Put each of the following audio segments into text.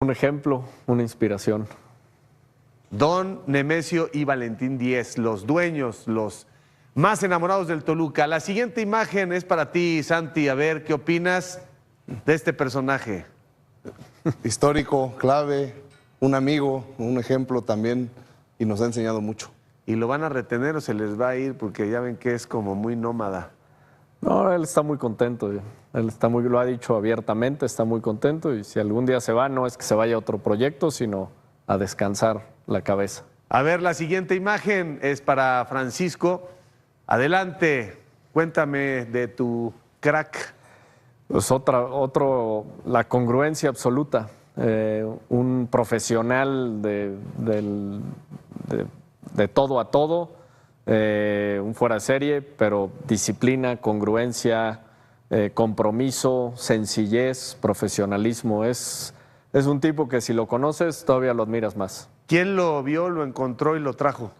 un ejemplo, una inspiración. Don Nemesio y Valentín Díez, los dueños, los más enamorados del Toluca. La siguiente imagen es para ti, Santi. A ver, ¿qué opinas de este personaje? Histórico, clave, un amigo, un ejemplo también, y nos ha enseñado mucho. ¿Y lo van a retener o se les va a ir? Porque ya ven que es como muy nómada. No, él está muy contento. Él está lo ha dicho abiertamente, está muy contento. Y si algún día se va, no es que se vaya a otro proyecto, sino a descansar la cabeza. A ver, la siguiente imagen es para Francisco. Adelante, cuéntame de tu crack. Pues la congruencia absoluta. Un profesional de todo a todo, un fuera de serie, pero disciplina, congruencia, compromiso, sencillez, profesionalismo. Es un tipo que si lo conoces todavía lo admiras más. ¿Quién lo vio, lo encontró y lo trajo?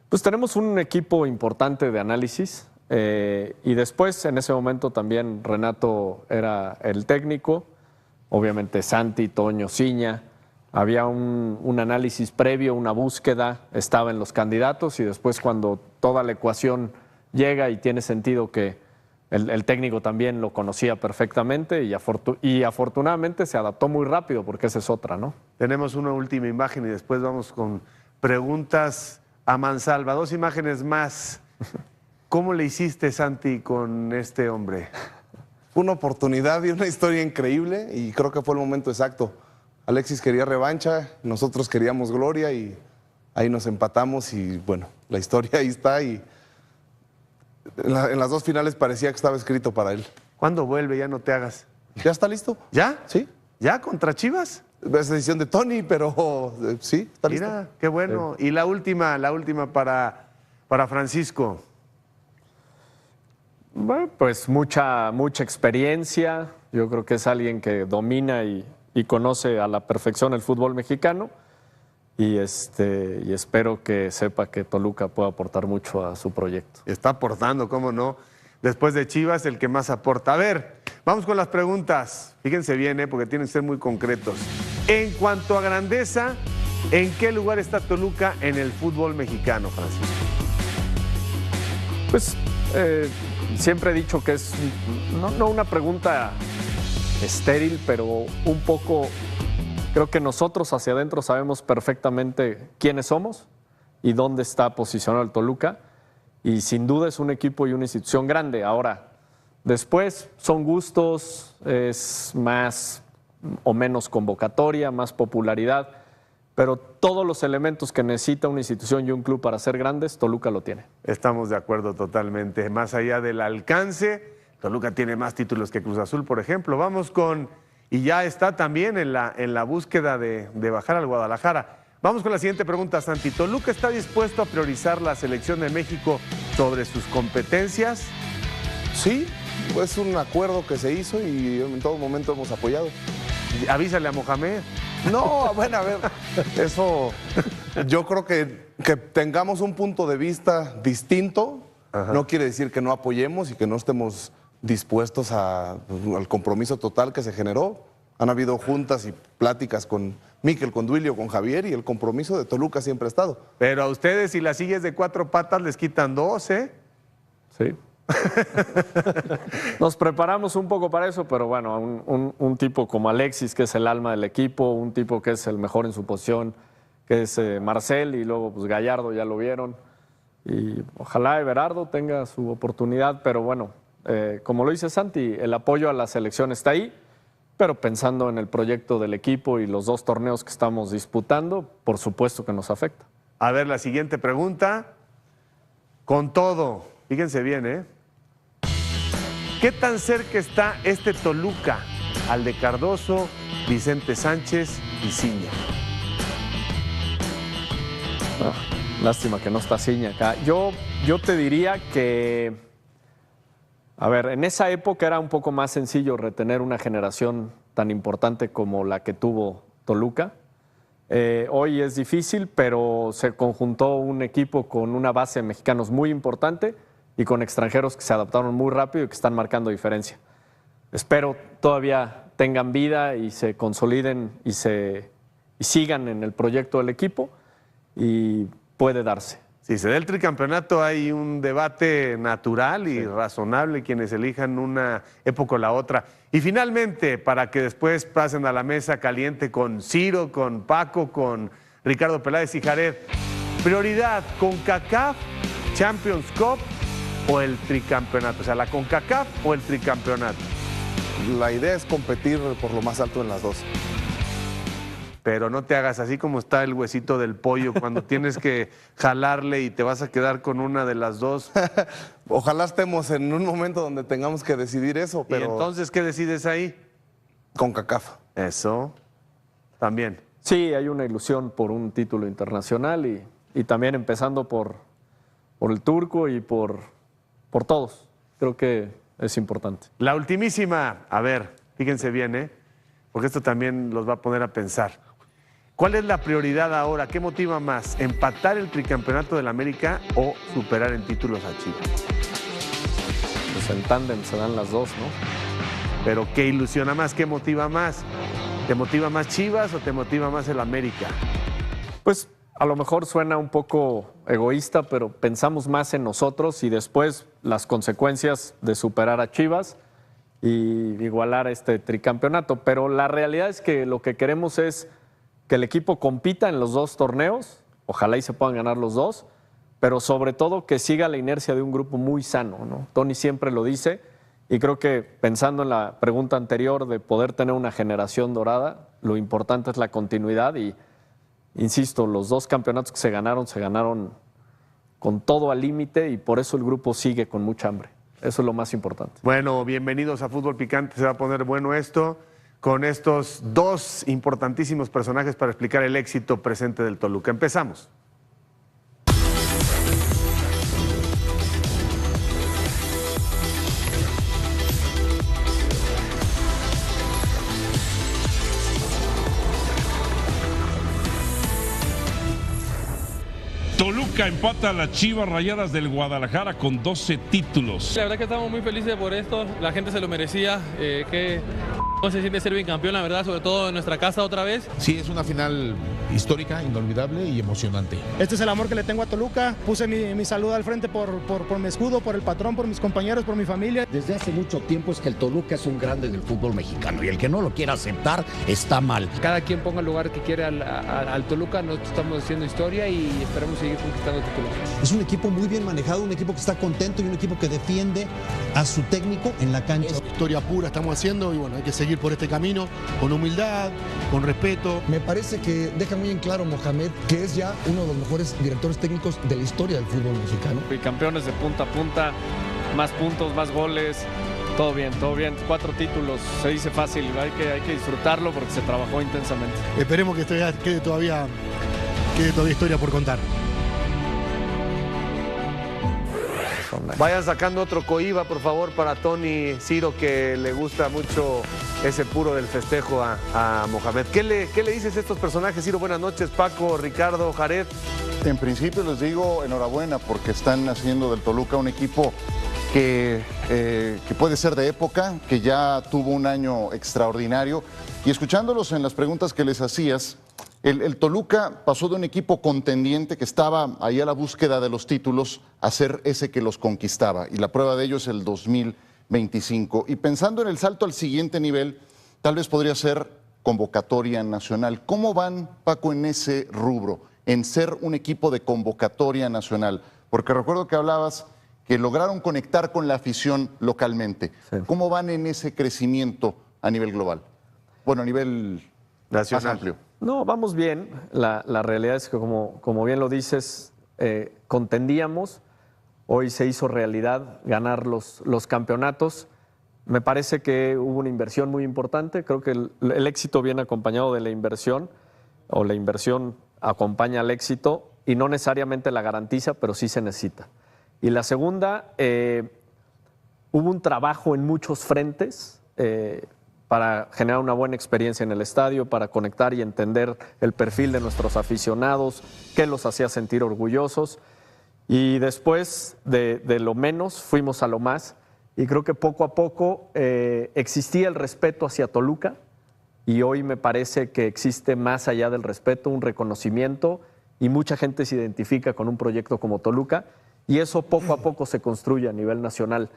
Pues tenemos un equipo importante de análisis y después en ese momento también Renato era el técnico, obviamente Santi, Toño, Ciña. Había un análisis previo, una búsqueda, estaba en los candidatos y después cuando toda la ecuación llega y tiene sentido que el técnico también lo conocía perfectamente y afortunadamente se adaptó muy rápido porque esa es otra, ¿no? Tenemos una última imagen y después vamos con preguntas a mansalva. 2 imágenes más. ¿Cómo le hiciste, Santi, con este hombre? Fue una oportunidad y una historia increíble y creo que fue el momento exacto. Alexis quería revancha, nosotros queríamos gloria y ahí nos empatamos y bueno, la historia ahí está y en las 2 finales parecía que estaba escrito para él. ¿Cuándo vuelve? Ya no te hagas. ¿Ya está listo? ¿Ya? Sí. ¿Ya contra Chivas? Es decisión de Tony, pero sí, está listo. Mira, qué bueno. Sí. Y la última para Francisco. Bueno, pues mucha experiencia. Yo creo que es alguien que domina y conoce a la perfección el fútbol mexicano. Y espero que sepa que Toluca puede aportar mucho a su proyecto. Está aportando, cómo no. Después de Chivas, el que más aporta. A ver, vamos con las preguntas. Fíjense bien, porque tienen que ser muy concretos. En cuanto a grandeza, ¿en qué lugar está Toluca en el fútbol mexicano, Francisco? Pues siempre he dicho que es no una pregunta estéril, pero un poco... Creo que nosotros hacia adentro sabemos perfectamente quiénes somos y dónde está posicionado el Toluca. Y sin duda es un equipo y una institución grande. Ahora, después son gustos, es más o menos convocatoria, más popularidad, pero todos los elementos que necesita una institución y un club para ser grandes, Toluca lo tiene. Estamos de acuerdo totalmente. Más allá del alcance, Toluca tiene más títulos que Cruz Azul, por ejemplo. Vamos con... Y ya está también en la búsqueda de bajar al Guadalajara. Vamos con la siguiente pregunta, Santi. ¿Toluca está dispuesto a priorizar la selección de México sobre sus competencias? Sí, es un acuerdo que se hizo y en todo momento hemos apoyado. Avísale a Mohamed. No, bueno, a ver, eso yo creo que tengamos un punto de vista distinto. Ajá. No quiere decir que no apoyemos y que no estemos dispuestos al compromiso total que se generó. Han habido juntas y pláticas con Mikel, con Duilio, con Javier y el compromiso de Toluca siempre ha estado. Pero a ustedes si las sigues de 4 patas les quitan 2, ¿eh? Sí. Nos preparamos un poco para eso, pero bueno, un tipo como Alexis, que es el alma del equipo, un tipo que es el mejor en su posición, que es Marcel, y luego pues Gallardo ya lo vieron. Y ojalá Everardo tenga su oportunidad, pero bueno, como lo dice Santi, el apoyo a la selección está ahí, pero pensando en el proyecto del equipo y los 2 torneos que estamos disputando, por supuesto que nos afecta. A ver, la siguiente pregunta. Con todo, fíjense bien, ¿eh? ¿Qué tan cerca está este Toluca al de Cardoso, Vicente Sánchez y Ciña? Lástima que no está Ciña acá. Yo te diría que, a ver, en esa época era un poco más sencillo retener una generación tan importante como la que tuvo Toluca. Hoy es difícil, pero se conjuntó un equipo con una base de mexicanos muy importante y con extranjeros que se adaptaron muy rápido y que están marcando diferencia. Espero todavía tengan vida y se consoliden y sigan en el proyecto del equipo, y puede darse. Si se da el tricampeonato, hay un debate natural y razonable quienes elijan una época o la otra. Y finalmente, para que después pasen a la mesa caliente con Ciro, con Paco, con Ricardo Peláez y Jared, prioridad, ¿CONCACAF, Champions Cup o el tricampeonato? O sea, ¿la CONCACAF o el tricampeonato? La idea es competir por lo más alto en las dos. Pero no te hagas así como está el huesito del pollo cuando tienes que jalarle y te vas a quedar con una de las dos. Ojalá estemos en un momento donde tengamos que decidir eso, pero... ¿Y entonces qué decides ahí? CONCACAF. Eso, también. Sí, hay una ilusión por un título internacional y también empezando por el turco y por todos. Creo que es importante. La ultimísima, a ver, fíjense bien, porque esto también los va a poner a pensar. ¿Cuál es la prioridad ahora? ¿Qué motiva más? ¿Empatar el tricampeonato del América o superar en títulos a Chivas? Pues en tándem se dan las dos, ¿no? Pero ¿qué ilusiona más? ¿Qué motiva más? ¿Te motiva más Chivas o te motiva más el América? Pues a lo mejor suena un poco egoísta, pero pensamos más en nosotros y después las consecuencias de superar a Chivas y igualar este tricampeonato. Pero la realidad es que lo que queremos es que el equipo compita en los dos torneos, ojalá y se puedan ganar los dos, pero sobre todo que siga la inercia de un grupo muy sano, ¿no? Tony siempre lo dice, y creo que pensando en la pregunta anterior de poder tener una generación dorada, lo importante es la continuidad y, insisto, los dos campeonatos que se ganaron con todo al límite y por eso el grupo sigue con mucha hambre. Eso es lo más importante. Bueno, bienvenidos a Fútbol Picante, se va a poner bueno esto, con estos dos importantísimos personajes para explicar el éxito presente del Toluca. Empezamos. Toluca empata a las Chivas Rayadas del Guadalajara con 12 títulos. La verdad que estamos muy felices por esto, la gente se lo merecía, que se siente ser bicampeón, la verdad, sobre todo en nuestra casa otra vez. Sí, es una final histórica, inolvidable y emocionante. Este es el amor que le tengo a Toluca, puse mi salud al frente por mi escudo, por el patrón, por mis compañeros, por mi familia. Desde hace mucho tiempo es que el Toluca es un grande del fútbol mexicano y el que no lo quiera aceptar está mal. Cada quien ponga el lugar que quiere al Toluca, nosotros estamos haciendo historia y esperamos seguir conquistando títulos. Es un equipo muy bien manejado, un equipo que está contento y un equipo que defiende a su técnico en la cancha. Historia pura estamos haciendo y bueno, hay que seguir por este camino con humildad, con respeto. Me parece que deja muy en claro Mohamed que es ya uno de los mejores directores técnicos de la historia del fútbol mexicano. Campeones de punta a punta, más puntos, más goles, todo bien, todo bien. 4 títulos, se dice fácil, hay que disfrutarlo porque se trabajó intensamente. Esperemos que quede todavía historia por contar. Vayan sacando otro coiba, por favor, para Tony Ciro, que le gusta mucho ese puro del festejo a Mohamed. ¿Qué le dices a estos personajes, Ciro? Buenas noches, Paco, Ricardo, Jared. En principio les digo enhorabuena porque están haciendo del Toluca un equipo que puede ser de época, que ya tuvo un año extraordinario. Y escuchándolos en las preguntas que les hacías, el Toluca pasó de un equipo contendiente que estaba ahí a la búsqueda de los títulos a ser ese que los conquistaba. Y la prueba de ello es el 2025. Y pensando en el salto al siguiente nivel, tal vez podría ser convocatoria nacional. ¿Cómo van, Paco, en ese rubro, en ser un equipo de convocatoria nacional? Porque recuerdo que hablabas que lograron conectar con la afición localmente. Sí. ¿Cómo van en ese crecimiento a nivel global? Bueno, a nivel nacional. Más amplio. No, vamos bien. La realidad es que, como bien lo dices, contendíamos. Hoy se hizo realidad ganar los campeonatos. Me parece que hubo una inversión muy importante. Creo que el éxito viene acompañado de la inversión, o la inversión acompaña al éxito, y no necesariamente la garantiza, pero sí se necesita. Y la segunda, hubo un trabajo en muchos frentes para generar una buena experiencia en el estadio, para conectar y entender el perfil de nuestros aficionados, qué los hacía sentir orgullosos. Y después de lo menos fuimos a lo más, y creo que poco a poco existía el respeto hacia Toluca y hoy me parece que existe más allá del respeto, un reconocimiento y mucha gente se identifica con un proyecto como Toluca y eso poco a poco se construye a nivel nacional.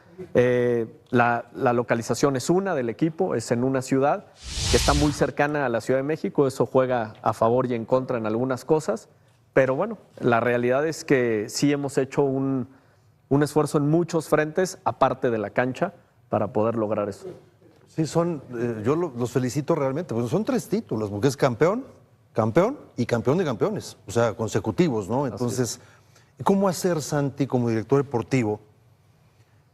La localización es una del equipo, es en una ciudad que está muy cercana a la Ciudad de México, eso juega a favor y en contra en algunas cosas, pero bueno, la realidad es que sí hemos hecho un esfuerzo en muchos frentes, aparte de la cancha, para poder lograr eso. Sí, yo los felicito realmente, porque son 3 títulos, porque es campeón, campeón y campeón de campeones, o sea, consecutivos, ¿no? Entonces, ¿cómo hacer, Santi, como director deportivo,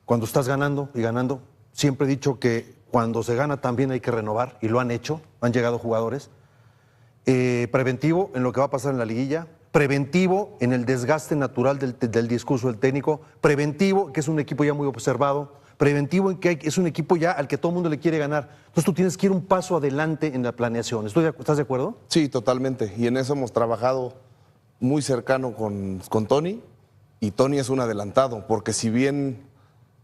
cuando estás ganando y ganando? Siempre he dicho que cuando se gana también hay que renovar, y lo han hecho, han llegado jugadores. Preventivo en lo que va a pasar en la liguilla, preventivo en el desgaste natural del discurso del técnico, preventivo que es un equipo ya muy observado, preventivo en que es un equipo ya al que todo el mundo le quiere ganar. Entonces tú tienes que ir un paso adelante en la planeación. ¿Estás de acuerdo? Sí, totalmente. Y en eso hemos trabajado muy cercano con Tony, y Tony es un adelantado, porque si bien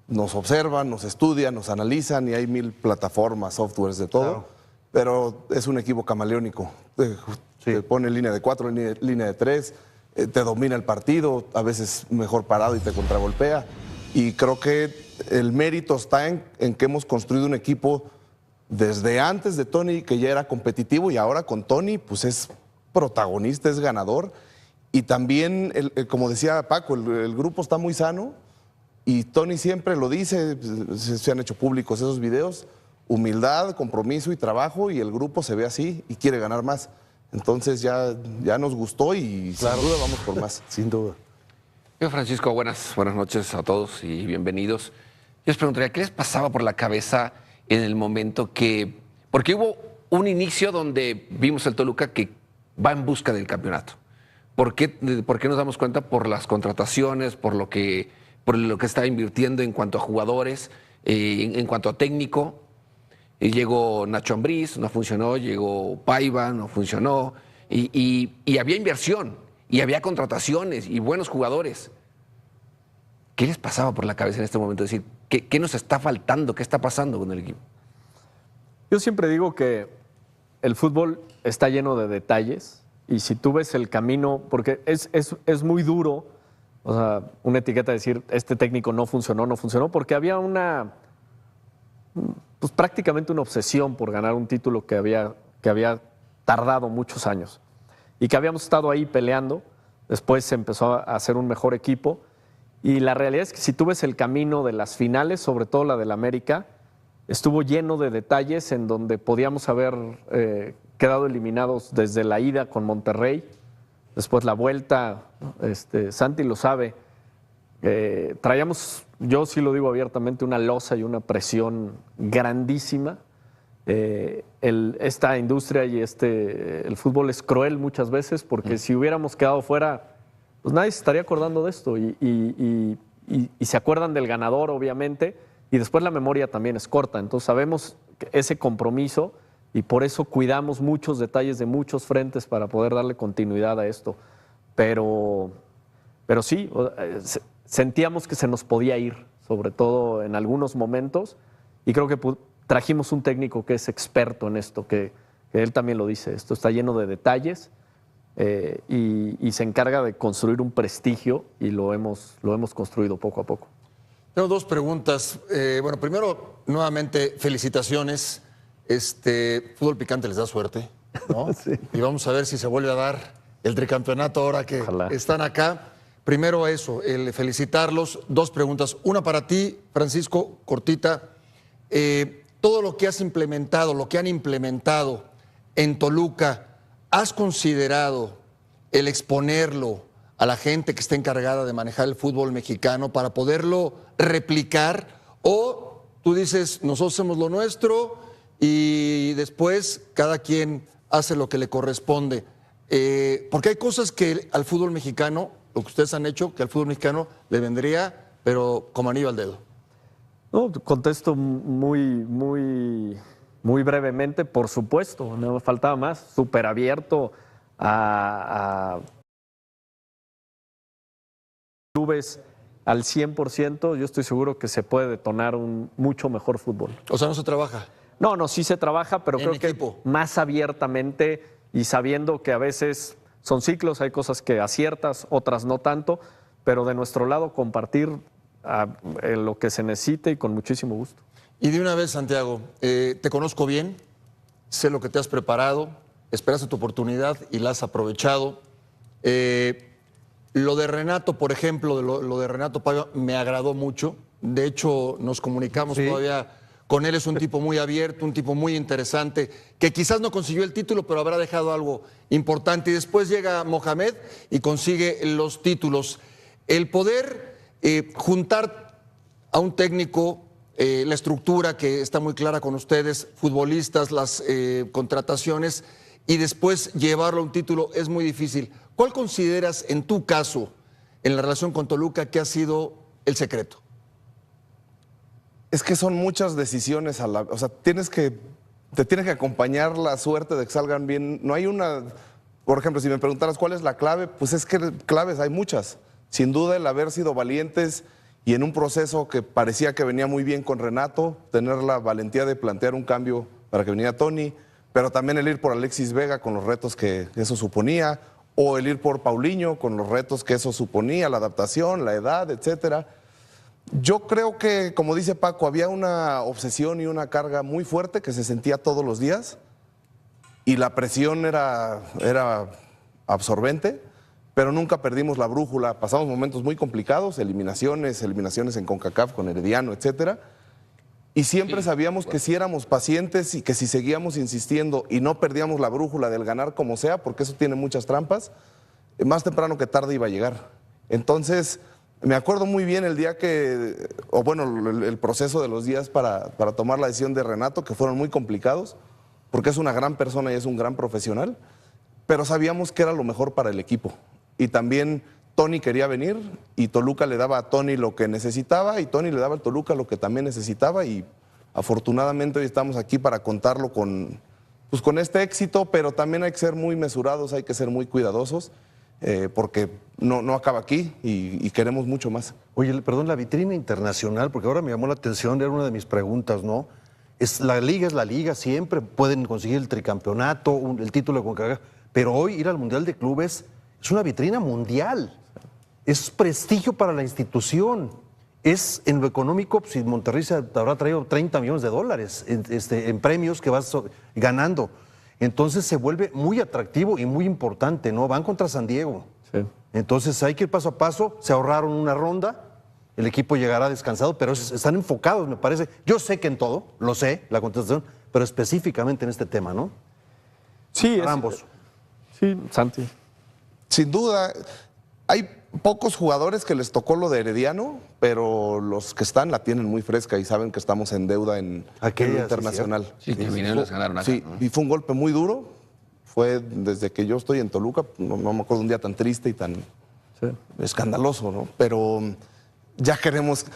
nos observan, nos estudian, nos analizan y hay 1000 plataformas, softwares, de todo, claro, pero es un equipo camaleónico. Te pone línea de 4, línea de 3, te domina el partido, a veces mejor parado y te contragolpea. Y creo que el mérito está en que hemos construido un equipo desde antes de Tony, que ya era competitivo, y ahora con Tony pues es protagonista, es ganador. Y también, como decía Paco, el grupo está muy sano y Tony siempre lo dice, se han hecho públicos esos videos, humildad, compromiso y trabajo, y el grupo se ve así y quiere ganar más. Entonces ya nos gustó y claro, sin duda vamos por más. Sin duda. Yo, Francisco, buenas noches a todos y bienvenidos. Yo les preguntaría, ¿qué les pasaba por la cabeza en el momento que... Porque hubo un inicio donde vimos el Toluca que va en busca del campeonato. ¿Por qué nos damos cuenta? Por las contrataciones, por lo que está invirtiendo en cuanto a jugadores, en cuanto a técnico. Llegó Nacho Ambriz, no funcionó, llegó Paiva, no funcionó, y había inversión, y había contrataciones, y buenos jugadores. ¿Qué les pasaba por la cabeza en este momento? Es decir, ¿qué nos está faltando? ¿Qué está pasando con el equipo? Yo siempre digo que el fútbol está lleno de detalles, y si tú ves el camino, porque es muy duro, o sea, una etiqueta de decir, este técnico no funcionó, porque había pues prácticamente una obsesión por ganar un título que había tardado muchos años y que habíamos estado ahí peleando. Después se empezó a hacer un mejor equipo y la realidad es que si tú ves el camino de las finales, sobre todo la del América, estuvo lleno de detalles en donde podíamos haber quedado eliminados desde la ida con Monterrey, después la vuelta, Santi lo sabe, traíamos, yo sí lo digo abiertamente, una losa y una presión grandísima. Esta industria y el fútbol es cruel muchas veces porque si hubiéramos quedado fuera, pues nadie se estaría acordando de esto y se acuerdan del ganador, obviamente, y después la memoria también es corta. Entonces sabemos ese compromiso y por eso cuidamos muchos detalles de muchos frentes para poder darle continuidad a esto. Pero sí, sentíamos que se nos podía ir, sobre todo en algunos momentos, y creo que trajimos un técnico que es experto en esto, que él también lo dice, esto está lleno de detalles y se encarga de construir un prestigio y lo hemos construido poco a poco. Tengo 2 preguntas. Bueno, primero, nuevamente, felicitaciones. Fútbol Picante les da suerte, ¿no? Sí. Y vamos a ver si se vuelve a dar el tricampeonato ahora que Ojalá. Están acá. Primero eso, el felicitarlos. 2 preguntas. Una para ti, Francisco, cortita. Todo lo que has implementado, lo que han implementado en Toluca, ¿has considerado el exponerlo a la gente que está encargada de manejar el fútbol mexicano para poderlo replicar? ¿O tú dices, nosotros hacemos lo nuestro y después cada quien hace lo que le corresponde? Porque hay cosas que al fútbol mexicano, lo que ustedes han hecho, que al fútbol mexicano le vendría, pero como anillo al dedo. No, contesto muy brevemente, por supuesto, no me faltaba más, súper abierto a clubes al 100%, yo estoy seguro que se puede detonar un mucho mejor fútbol. O sea, no se trabaja. No, sí se trabaja, pero creo que más abiertamente y sabiendo que a veces son ciclos, hay cosas que aciertas, otras no tanto, pero de nuestro lado compartir lo que se necesite y con muchísimo gusto. Y de una vez, Santiago, te conozco bien, sé lo que te has preparado, esperaste tu oportunidad y la has aprovechado. Lo de Renato, por ejemplo, lo de Renato Paiva me agradó mucho. De hecho, nos comunicamos todavía con él. Es un tipo muy abierto, un tipo muy interesante, que quizás no consiguió el título, pero habrá dejado algo importante. Y después llega Mohamed y consigue los títulos. El poder juntar a un técnico, la estructura que está muy clara con ustedes, futbolistas, las contrataciones, y después llevarlo a un título es muy difícil. ¿Cuál consideras en tu caso, en la relación con Toluca, que ha sido el secreto? Es que son muchas decisiones o sea, te tiene que acompañar la suerte de que salgan bien. No hay una, por ejemplo, si me preguntaras cuál es la clave, pues es que claves hay muchas. Sin duda el haber sido valientes y en un proceso que parecía que venía muy bien con Renato, tener la valentía de plantear un cambio para que viniera Tony, pero también el ir por Alexis Vega con los retos que eso suponía, o el ir por Paulinho con los retos que eso suponía, la adaptación, la edad, etcétera. Yo creo que, como dice Paco, había una obsesión y una carga muy fuerte que se sentía todos los días y la presión era absorbente, pero nunca perdimos la brújula. Pasamos momentos muy complicados, eliminaciones en CONCACAF con Herediano, etcétera. Y siempre sabíamos que si éramos pacientes y que si seguíamos insistiendo y no perdíamos la brújula del ganar como sea, porque eso tiene muchas trampas, más temprano que tarde iba a llegar. Entonces, me acuerdo muy bien el día el proceso de los días para tomar la decisión de Renato, que fueron muy complicados, porque es una gran persona y es un gran profesional, pero sabíamos que era lo mejor para el equipo. Y también Tony quería venir y Toluca le daba a Tony lo que necesitaba y Tony le daba al Toluca lo que también necesitaba y afortunadamente hoy estamos aquí para contarlo con este éxito, pero también hay que ser muy mesurados, hay que ser muy cuidadosos porque no acaba aquí y queremos mucho más. Oye, perdón, la vitrina internacional, porque ahora me llamó la atención, era una de mis preguntas, ¿no? La liga, siempre pueden conseguir el tricampeonato, el título de CONCACAF, pero hoy ir al Mundial de Clubes es una vitrina mundial. Es prestigio para la institución. Es en lo económico, si Monterrey se habrá traído 30 millones de dólares en premios que vas ganando. Entonces se vuelve muy atractivo y muy importante, ¿no? Van contra San Diego. Sí. Entonces hay que ir paso a paso. Se ahorraron una ronda. El equipo llegará descansado, pero están enfocados, me parece. Yo sé que en todo, lo sé, la contestación, pero específicamente en este tema, ¿no? Sí, para ambos. Sí, Santi. Sin duda, hay pocos jugadores que les tocó lo de Herediano, pero los que están la tienen muy fresca y saben que estamos en deuda en lo internacional. Sí, que vinieron los ganaron acá. Sí, ¿no? Y fue un golpe muy duro. Fue desde que yo estoy en Toluca, no me acuerdo un día tan triste y tan escandaloso, ¿no? Pero ya queremos,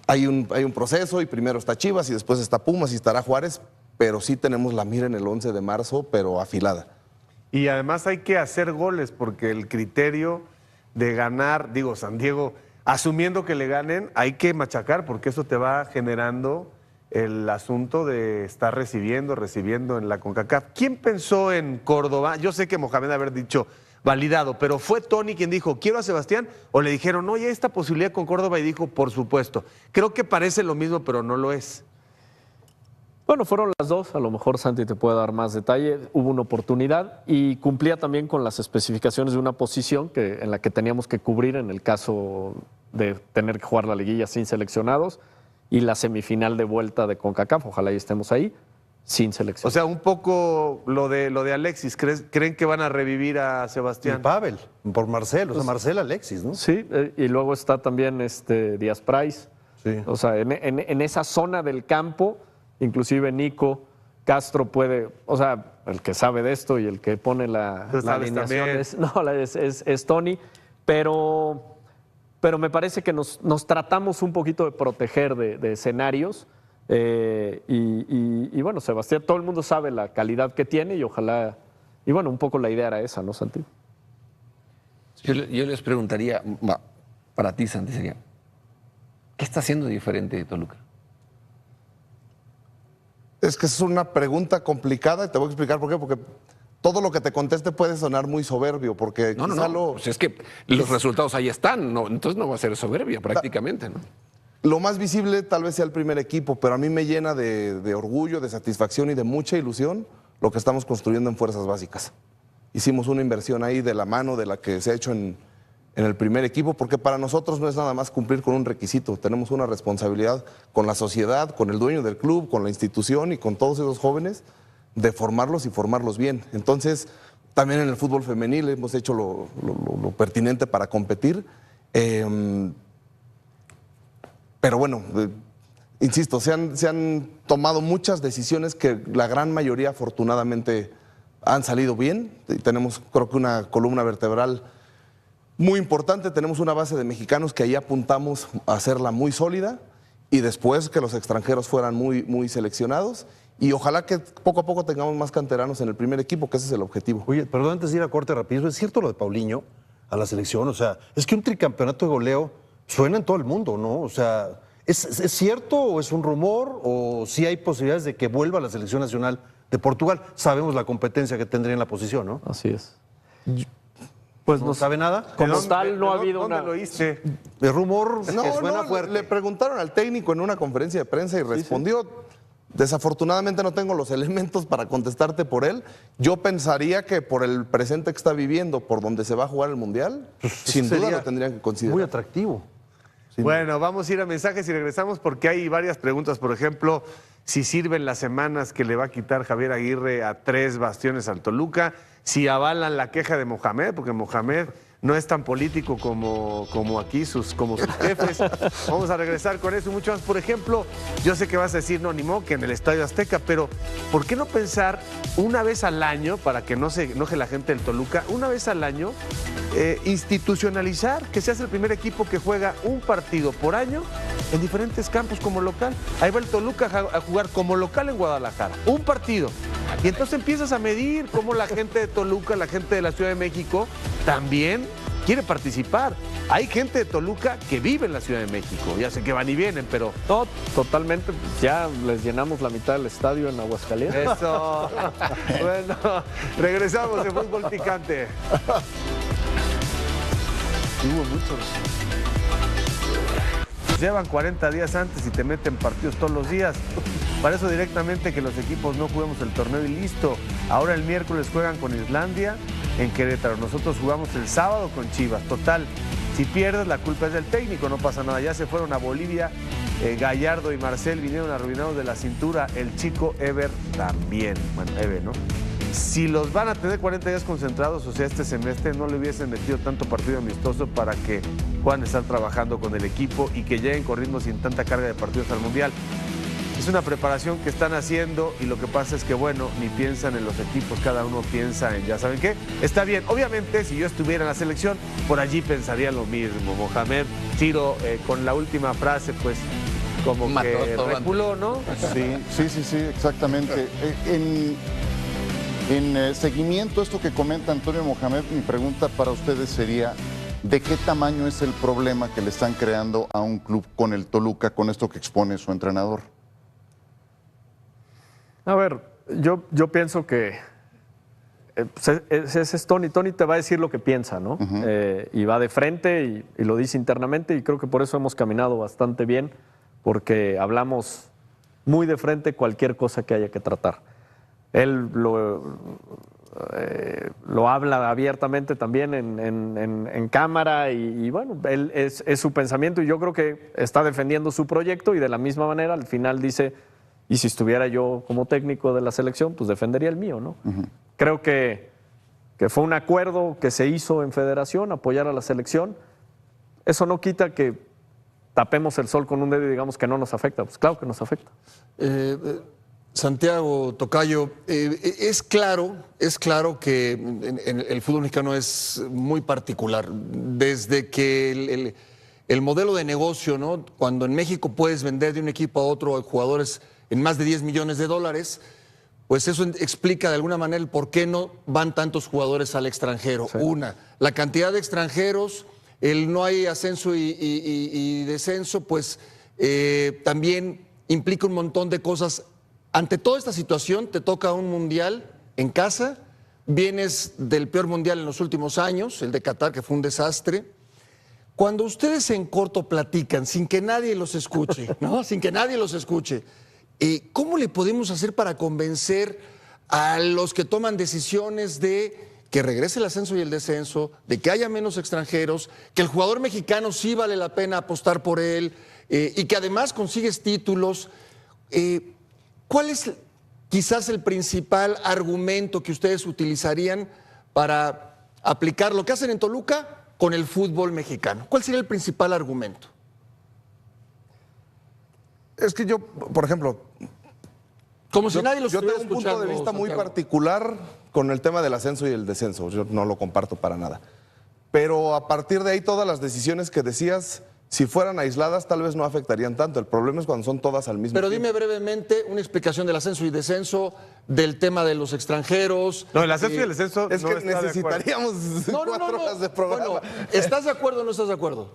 hay un proceso y primero está Chivas y después está Pumas y estará Juárez, pero sí tenemos la mira en el 11 de marzo, pero afilada. Y además hay que hacer goles porque el criterio de ganar, San Diego, asumiendo que le ganen, hay que machacar porque eso te va generando el asunto de estar recibiendo en la CONCACAF. ¿Quién pensó en Córdoba? Yo sé que Mohamed haber dicho validado, pero ¿fue Tony quien dijo, quiero a Sebastián? ¿O le dijeron, oye, esta posibilidad con Córdoba? Y dijo, por supuesto. Creo que parece lo mismo, pero no lo es. Bueno, fueron las dos, a lo mejor Santi te puede dar más detalle, hubo una oportunidad y cumplía también con las especificaciones de una posición en la que teníamos que cubrir en el caso de tener que jugar la liguilla sin seleccionados y la semifinal de vuelta de CONCACAF, ojalá y estemos ahí, sin selección. O sea, un poco lo de Alexis, ¿creen que van a revivir a Sebastián? Y Pavel, por Marcelo, o sea, Marcelo Alexis, ¿no? Sí, y luego está también Díaz Price, o sea, en esa zona del campo. Inclusive Nico Castro puede, o sea, el que sabe de esto y el que pone la alineación es Tony, pero me parece que nos tratamos un poquito de proteger de escenarios y bueno, Sebastián, todo el mundo sabe la calidad que tiene y ojalá, y bueno, un poco la idea era esa, ¿no, Santi? Yo les preguntaría, para ti, Santi, sería, ¿Qué está haciendo diferente Toluca? Es que es una pregunta complicada y te voy a explicar por qué. Porque todo lo que te conteste puede sonar muy soberbio, porque No, quizá lo... Pues es que los resultados ahí están, no, entonces no va a ser soberbia prácticamente, ¿no? Lo más visible tal vez sea el primer equipo, pero a mí me llena de orgullo, de satisfacción y de mucha ilusión lo que estamos construyendo en Fuerzas Básicas. Hicimos una inversión ahí de la mano de la que se ha hecho en el primer equipo, porque para nosotros no es nada más cumplir con un requisito, tenemos una responsabilidad con la sociedad, con el dueño del club, con la institución y con todos esos jóvenes, de formarlos y formarlos bien. Entonces, también en el fútbol femenil hemos hecho lo pertinente para competir. Pero bueno, insisto, se han tomado muchas decisiones que la gran mayoría afortunadamente han salido bien. Tenemos, creo que, una columna vertebral muy importante. Tenemos una base de mexicanos que ahí apuntamos a hacerla muy sólida y después que los extranjeros fueran muy seleccionados. Y ojalá que poco a poco tengamos más canteranos en el primer equipo, que ese es el objetivo. Oye, perdón, antes de ir a corte rapidísimo, ¿es cierto lo de Paulinho a la selección? O sea, es que un tricampeonato de goleo suena en todo el mundo, ¿no? O sea, ¿es cierto o es un rumor o sí hay posibilidades de que vuelva a la selección nacional de Portugal? Sabemos la competencia que tendría en la posición, ¿no? Así es. Pues no sabe nada. Como tal, no ha habido ¿Dónde una... lo oíste? El rumor No, que suena no, fuerte. le preguntaron al técnico en una conferencia de prensa y respondió. Desafortunadamente no tengo los elementos para contestarte por él. Yo pensaría que por el presente que está viviendo, por donde se va a jugar el Mundial, sin duda lo tendrían que considerar. Muy atractivo. Bueno, vamos a ir a mensajes y regresamos porque hay varias preguntas. Por ejemplo, si sirven las semanas que le va a quitar Javier Aguirre a 3 bastiones al Toluca, si avalan la queja de Mohamed, porque Mohamed no es tan político como aquí, como sus jefes. Vamos a regresar con eso y mucho más. Por ejemplo, yo sé que vas a decir, no, ni modo que en el Estadio Azteca, pero ¿por qué no pensar una vez al año, para que no se enoje la gente del Toluca, una vez al año, institucionalizar que seas el primer equipo que juega un partido por año en diferentes campos como local? Ahí va el Toluca a jugar como local en Guadalajara, un partido. Y entonces empiezas a medir cómo la gente de Toluca, la gente de la Ciudad de México, también quiere participar. Hay gente de Toluca que vive en la Ciudad de México, ya sé que van y vienen, pero... No, totalmente, ya les llenamos la mitad del estadio en Aguascalientes. Eso. Bueno, regresamos de Fútbol Picante. Hubo muchos. Llevan 40 días antes y te meten partidos todos los días. Para eso directamente que los equipos no juguemos el torneo y listo. Ahora el miércoles juegan con Islandia en Querétaro. Nosotros jugamos el sábado con Chivas. Total, si pierdes la culpa es del técnico, no pasa nada. Ya se fueron a Bolivia. Gallardo y Marcel vinieron arruinados de la cintura. El chico Ever también. Bueno, Ever, ¿no? Si los van a tener 40 días concentrados, o sea, este semestre, no le hubiesen metido tanto partido amistoso para que puedan estar trabajando con el equipo y que lleguen corriendo sin tanta carga de partidos al Mundial. Es una preparación que están haciendo y lo que pasa es que, bueno, ni piensan en los equipos, cada uno piensa en, ya saben qué, está bien. Obviamente, si yo estuviera en la selección, por allí pensaría lo mismo. Mohamed, Chiro, con la última frase, pues, como que reculó, ¿no? Sí, exactamente. En seguimiento a esto que comenta Antonio Mohamed, mi pregunta para ustedes sería, ¿de qué tamaño es el problema que le están creando a un club con el Toluca con esto que expone su entrenador? A ver, yo pienso que ese es Tony. Tony te va a decir lo que piensa, ¿no? Y va de frente y lo dice internamente y creo que por eso hemos caminado bastante bien, porque hablamos muy de frente cualquier cosa que haya que tratar. Él lo habla abiertamente también en cámara y bueno, él es su pensamiento y yo creo que está defendiendo su proyecto y de la misma manera al final dice, y si estuviera yo como técnico de la selección, pues defendería el mío, ¿no? Creo que fue un acuerdo que se hizo en federación, apoyar a la selección. Eso no quita que tapemos el sol con un dedo y digamos que no nos afecta. Pues claro que nos afecta. Santiago, tocayo, es claro que el fútbol mexicano es muy particular. Desde que el modelo de negocio, ¿no? Cuando en México puedes vender de un equipo a otro jugadores en más de $10 millones, pues eso explica de alguna manera el por qué no van tantos jugadores al extranjero. Sí. Una, la cantidad de extranjeros el no hay ascenso y descenso, pues también implica un montón de cosas. Ante toda esta situación, te toca un mundial en casa, vienes del peor mundial en los últimos años, el de Qatar, que fue un desastre. Cuando ustedes en corto platican, sin que nadie los escuche, ¿no? Sin que nadie los escuche, ¿cómo le podemos hacer para convencer a los que toman decisiones de que regrese el ascenso y el descenso, de que haya menos extranjeros, que el jugador mexicano sí vale la pena apostar por él y que además consigues títulos? ¿Cuál es quizás el principal argumento que ustedes utilizarían para aplicar lo que hacen en Toluca con el fútbol mexicano? ¿Cuál sería el principal argumento? Es que yo, por ejemplo, como si nadie los yo tengo estuviera un punto de escuchando, vista muy Santiago. particular con el tema del ascenso y el descenso. Yo no lo comparto para nada. Pero a partir de ahí, todas las decisiones que decías, si fueran aisladas, tal vez no afectarían tanto. El problema es cuando son todas al mismo Pero tiempo. dime brevemente una explicación del ascenso y descenso, del tema de los extranjeros. No, el ascenso y el descenso Es no que está de acuerdo. necesitaríamos 4 horas de programa. Bueno, ¿estás de acuerdo o no estás de acuerdo?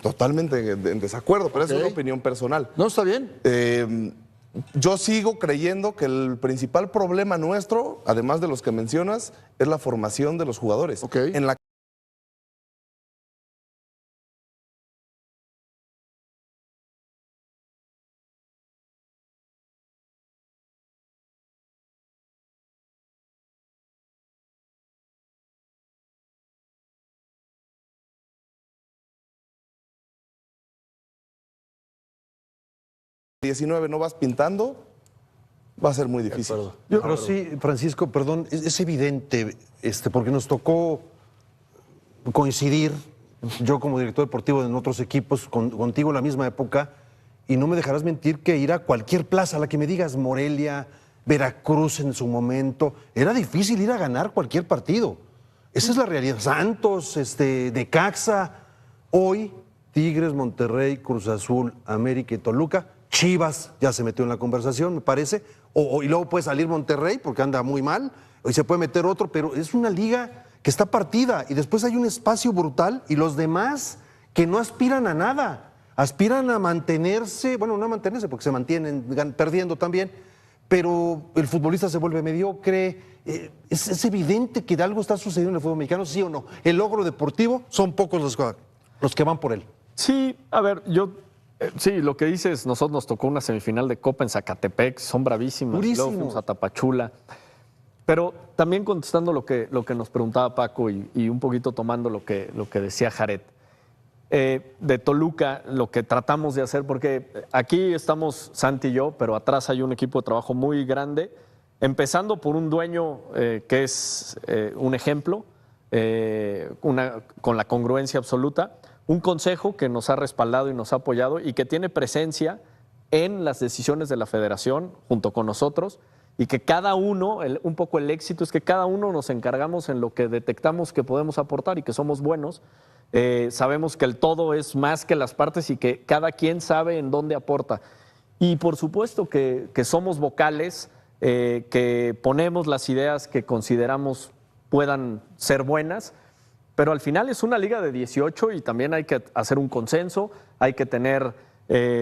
Totalmente en desacuerdo, pero es una opinión personal. No, está bien. Yo sigo creyendo que el principal problema nuestro, además de los que mencionas, es la formación de los jugadores. En la ...19 no vas pintando, va a ser muy difícil. Pero sí, Francisco, perdón, es evidente, porque nos tocó coincidir, yo como director deportivo en otros equipos, contigo en la misma época, y no me dejarás mentir que ir a cualquier plaza, a la que me digas, Morelia, Veracruz en su momento, era difícil ir a ganar cualquier partido. Esa es la realidad. Santos, Necaxa, hoy Tigres, Monterrey, Cruz Azul, América y Toluca. Chivas ya se metió en la conversación, me parece, y luego puede salir Monterrey porque anda muy mal, y se puede meter otro, pero es una liga que está partida y después hay un espacio brutal y los demás que no aspiran a nada, aspiran a mantenerse, bueno, no a mantenerse porque se mantienen perdiendo también, pero el futbolista se vuelve mediocre. Es evidente que algo está sucediendo en el fútbol mexicano, ¿sí o no? El logro deportivo son pocos los que van por él. Sí, a ver, sí, lo que dices, nosotros nos tocó una semifinal de Copa en Zacatepec, son bravísimas. Durísimo. Luego fuimos a Tapachula. Pero también contestando lo que nos preguntaba Paco y un poquito tomando lo que decía Jared, de Toluca, lo que tratamos de hacer, porque aquí estamos Santi y yo, pero atrás hay un equipo de trabajo muy grande, empezando por un dueño que es un ejemplo, con la congruencia absoluta, un consejo que nos ha respaldado y nos ha apoyado y que tiene presencia en las decisiones de la federación junto con nosotros y que cada uno, un poco el éxito es que cada uno nos encargamos en lo que detectamos que podemos aportar y que somos buenos. Sabemos que el todo es más que las partes y que cada quien sabe en dónde aporta. Y por supuesto que somos vocales, que ponemos las ideas que consideramos puedan ser buenas, pero al final es una liga de 18 y también hay que hacer un consenso, hay que tener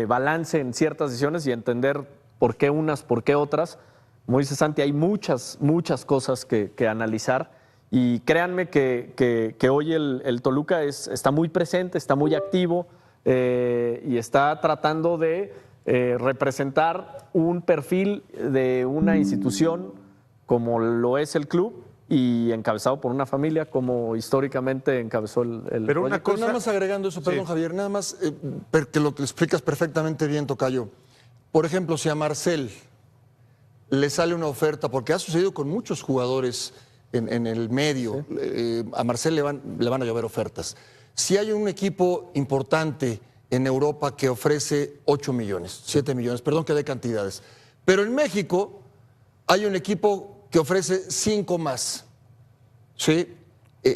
balance en ciertas decisiones y entender por qué unas, por qué otras. Como dice Santi, hay muchas cosas que analizar y créanme que hoy el Toluca está muy presente, está muy activo y está tratando de representar un perfil de una institución como lo es el club, y encabezado por una familia como históricamente encabezó el Pero proyecto. pero nada más agregando eso, perdón, Javier, nada más que lo explicas perfectamente bien, tocayo. Por ejemplo, si a Marcel le sale una oferta, porque ha sucedido con muchos jugadores en el medio, a Marcel le van a llover ofertas. Si hay un equipo importante en Europa que ofrece 8 millones, 7 millones, perdón que dé cantidades, pero en México hay un equipo que ofrece 5 más. ¿Sí?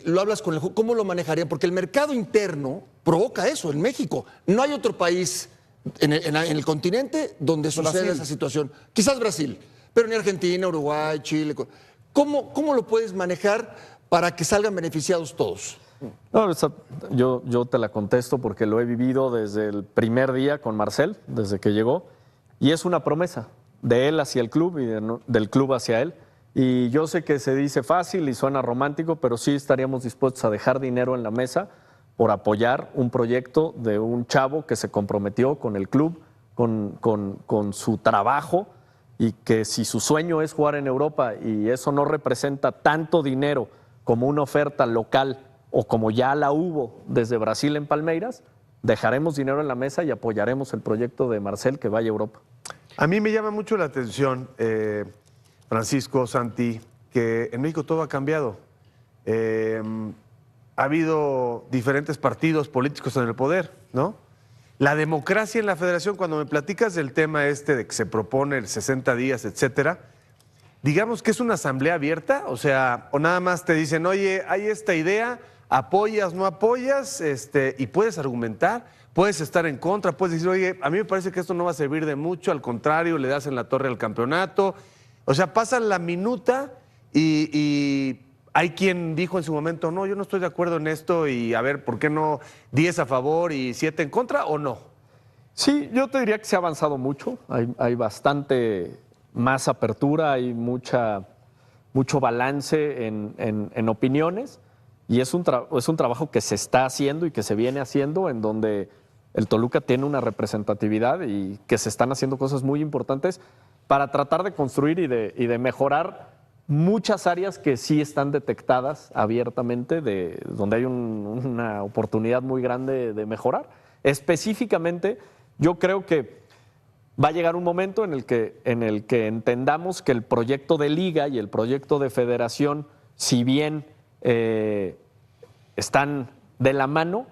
Lo hablas con el... ¿Cómo lo manejarían? Porque el mercado interno provoca eso en México. No hay otro país en el continente donde suceda esa situación. Quizás Brasil, pero ni Argentina, Uruguay, Chile. ¿Cómo lo puedes manejar para que salgan beneficiados todos? No, yo te la contesto porque lo he vivido desde el primer día con Marcel, desde que llegó, y es una promesa de él hacia el club y del club hacia él. Y yo sé que se dice fácil y suena romántico, pero sí estaríamos dispuestos a dejar dinero en la mesa por apoyar un proyecto de un chavo que se comprometió con el club, con su trabajo, y que si su sueño es jugar en Europa y eso no representa tanto dinero como una oferta local o como ya la hubo desde Brasil en Palmeiras, dejaremos dinero en la mesa y apoyaremos el proyecto de Marcel que vaya a Europa. A mí me llama mucho la atención, Francisco, Santi, que en México todo ha cambiado. Ha habido diferentes partidos políticos en el poder, ¿no? La democracia en la federación, cuando me platicas del tema este de que se propone el 60 días, etcétera, digamos que es una asamblea abierta, o sea, o nada más te dicen, oye, hay esta idea, apoyas, no apoyas, y puedes argumentar, puedes estar en contra, puedes decir, oye, a mí me parece que esto no va a servir de mucho, al contrario, le das en la torre al campeonato. O sea, pasan la minuta y hay quien dijo en su momento, no, yo no estoy de acuerdo en esto y a ver, ¿por qué no 10 a favor y 7 en contra o no? Sí, yo te diría que se ha avanzado mucho, hay bastante más apertura, hay mucho balance en opiniones y es un trabajo que se está haciendo y que se viene haciendo, en donde el Toluca tiene una representatividad y que se están haciendo cosas muy importantes para tratar de construir y de mejorar muchas áreas que sí están detectadas abiertamente, donde hay una oportunidad muy grande de mejorar. Específicamente, yo creo que va a llegar un momento en el que entendamos que el proyecto de liga y el proyecto de federación, si bien están de la mano,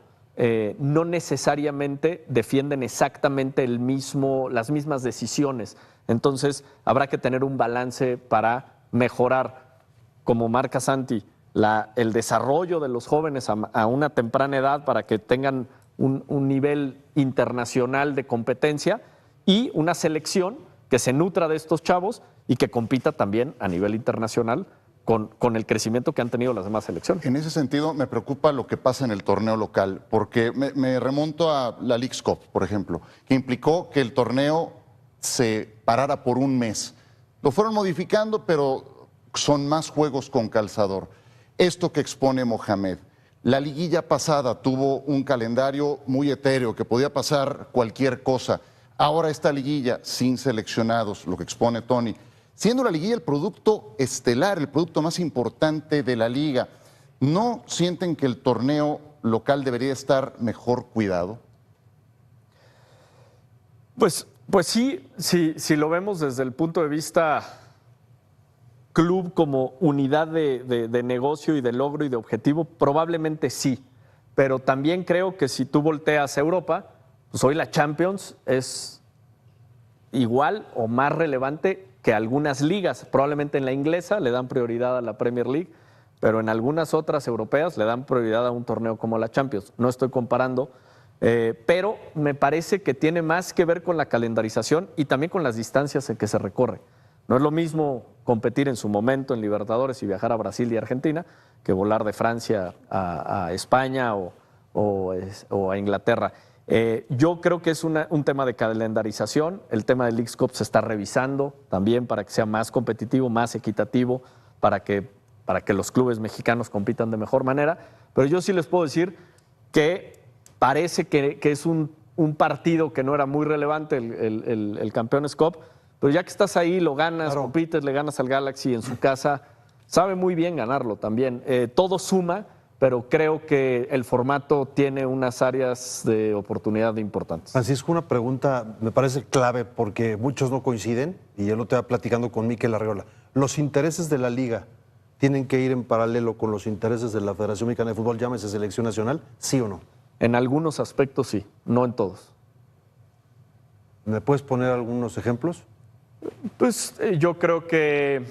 no necesariamente defienden exactamente las mismas decisiones. Entonces, habrá que tener un balance para mejorar, como marca Santi, el desarrollo de los jóvenes a una temprana edad para que tengan un nivel internacional de competencia y una selección que se nutra de estos chavos y que compita también a nivel internacional con el crecimiento que han tenido las demás selecciones. En ese sentido, me preocupa lo que pasa en el torneo local, porque me remonto a la Leagues Cup, por ejemplo, que implicó que el torneo se parara por un mes. Lo fueron modificando, pero son más juegos con calzador. Esto que expone Mohamed, la liguilla pasada tuvo un calendario muy etéreo, que podía pasar cualquier cosa. Ahora esta liguilla sin seleccionados, lo que expone Tony, siendo la liguilla el producto estelar, el producto más importante de la liga, ¿no sienten que el torneo local debería estar mejor cuidado? Pues sí, si lo vemos desde el punto de vista club como unidad de negocio y de logro y de objetivo, probablemente sí. Pero también creo que si tú volteas a Europa, pues hoy la Champions es igual o más relevante que algunas ligas. Probablemente en la inglesa le dan prioridad a la Premier League, pero en algunas otras europeas le dan prioridad a un torneo como la Champions. No estoy comparando, pero me parece que tiene más que ver con la calendarización y también con las distancias en que se recorre. No es lo mismo competir en su momento en Libertadores y viajar a Brasil y Argentina que volar de Francia a España o a Inglaterra. Yo creo que es un tema de calendarización. El tema del Leagues Cup se está revisando también para que sea más competitivo, más equitativo, para que los clubes mexicanos compitan de mejor manera. Pero yo sí les puedo decir que parece que es un partido que no era muy relevante, el Campeones Cup, pero ya que estás ahí, lo ganas, compites, le ganas al Galaxy en su casa, sabe muy bien ganarlo también. Todo suma, pero creo que el formato tiene unas áreas de oportunidad importantes. Francisco, una pregunta me parece clave porque muchos no coinciden, y yo lo estaba platicando con Mikel Arriola. ¿Los intereses de la liga tienen que ir en paralelo con los intereses de la Federación Mexicana de Fútbol, llámese Selección Nacional, sí o no? En algunos aspectos sí, no en todos. ¿Me puedes poner algunos ejemplos? Pues yo creo que